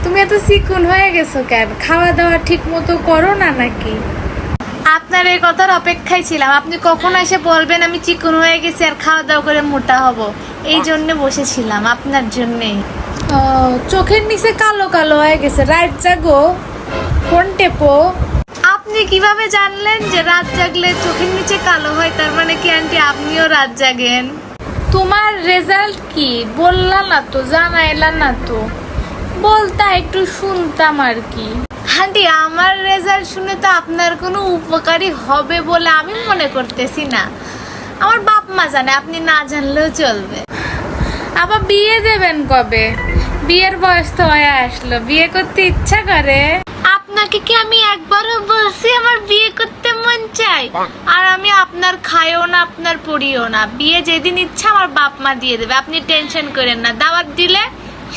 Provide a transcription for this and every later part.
তুমি এত চিকন হয়ে গেছো কেন? খাওয়া দাওয়া ঠিক মতো করো না নাকি? আপনার এই কথার অপেক্ষায় ছিলাম, আপনি কখন এসে বলবেন আমি চিকন হয়ে গেছি আর খাওয়া দাওয়া করে মোটা হব। এই জন্য বসেছিলাম আপনার জন্যেই। ও, চোখের নিচে কালো কালো হয়ে গেছে, রাত জাগো, ফোন টেপো। আপনি কিভাবে জানলেন যে রাত জাগলে চোখের নিচে কালো হয়? তার মানে কি আন্টি আপনিও রাত জাগেন? তোমার রেজাল্ট কি বললা না তো, জানাইলা না তো, বলতা একটু শুনতাম আর কি। আন্টি আমার রেজাল্ট শুনে তো আপনার কোনো উপকারী হবে বলে আমি মনে করতেছি না। আমার বাপ মা জানে, আপনি না জানলেও চলবে। আবার বিয়ে দেবেন কবে? বিয়ের বয়স তো হয়ে আসলো, বিয়ে করতে ইচ্ছা করে? আপনাকে কি আমি একবারও বলছি আমার বিয়ে করতে মন চাই? আর আমি আপনার খাইও না, আপনার পড়িও না। বিয়ে যেদিন ইচ্ছা আমার বাপ মা দিয়ে দেবে, আপনি টেনশন করেন না। দাওয়াত দিলে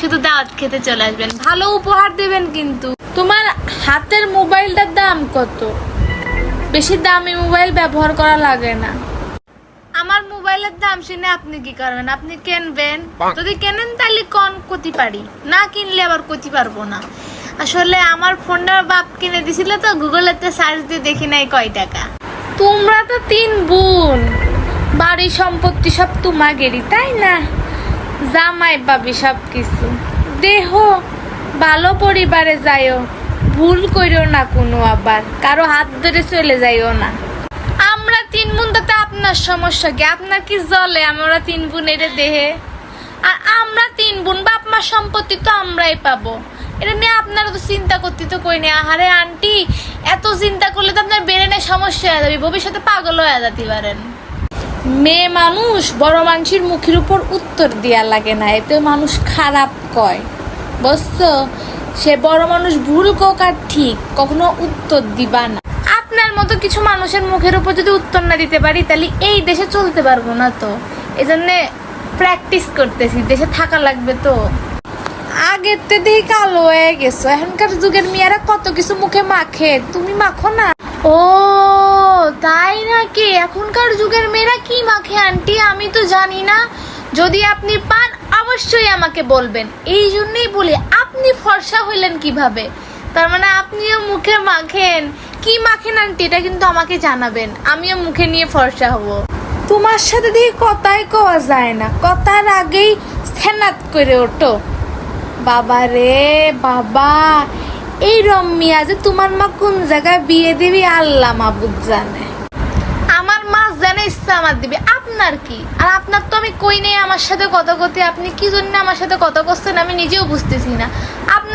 শুধু দাওয়াত খেতে চলে আসবেন, ভালো উপহার দেবেন কিন্তু। তোমার হাতের মোবাইলটার দাম কত? বেশি দামি মোবাইল ব্যবহার করা লাগে না। আমার মোবাইলের দাম শুনে আপনি কি করবেন? আপনি কিনবেন? যদি কেনেন তাহলে কোন কতি পারি, না কিনলে আবার কতি পারবো না। আসলে আমার ফোনটা বাপ কিনে দিছিল তো, গুগলেতে সার্চ দিয়ে দেখি নাই কয় টাকা। তোমরা তো 3 বোন, বাড়ি সম্পত্তি সব তোমাদেরই, তাই না? জামাই পাবি সব কিছু। দেহ ভালো পরিবারে যাইও, ভুল কইরো না কোনো, আবার কারো হাত ধরে চলে যাইও না। আমরা 3 বোন, তাতে আপনার সমস্যা কি? আপনার কি জ্বলে আমরা 3 বোনের দেহে? আর আমরা 3 বোন, বাপ মা সম্পত্তি তো আমরাই পাবো। এটা নিয়ে আপনারা তো চিন্তা করতে তো কই না। আহারে আন্টি, এত চিন্তা করলে তো আপনার ব্রেনে সমস্যা হয়ে যাবে, ভবিষ্যতে পাগল হয়ে যেতে পারেন। মেয়ে মানুষ বড় মানুষের মুখের উপর উত্তর দেয়া লাগে না, এতে মানুষ খারাপ কয়, বুঝছো? সে বড় মানুষ ভুল কোক আর ঠিক, কখনো উত্তর দিবা না। আপনার মতো কিছু মানুষের মুখের উপর যদি উত্তর না দিতে পারি তাহলে এই দেশে চলতে পারবো না তো। এজন্য প্র্যাকটিস করতেছি, দেশে থাকা লাগবে তো। আগের তে দেখি কালো হয়ে গেছো, এখনকার যুগের মেয়েরা কত কিছু মুখে মাখে, তুমি মাখো না? ও তাই নাকি? এখনকার যুগের মেয়েরা কি মাখে আন্টি? আমি তো জানি না। যদি আপনি পান অবশ্যই আমাকে বলবেন। এই জন্যই বলি, আপনি ফর্সা হইলেন কিভাবে? তার মানে আপনিও মুখে মাখেন? কি মাখেন আন্টি এটা কিন্তু আমাকে জানাবেন, আমিও মুখে নিয়ে ফর্সা হব। তোমার সাথে দেখি কথাই কওয়া যায় না, কথার আগেই স্থানাত করে ওঠো। বাবা রে বাবা, এই রম্মিয়া যে তোমার মা কোন জায়গায় বিয়ে দিবি আল্লাহ মাবুদ জানে। আমার মা জানে ইচ্ছা আমার দিবে, আপনার কি? আর আপনার তো আমি কই নেই আমার সাথে কথা কথি, আপনি কি জন্য আমার সাথে কথা করছেন আমি নিজেও বুঝতেছি না। আপনার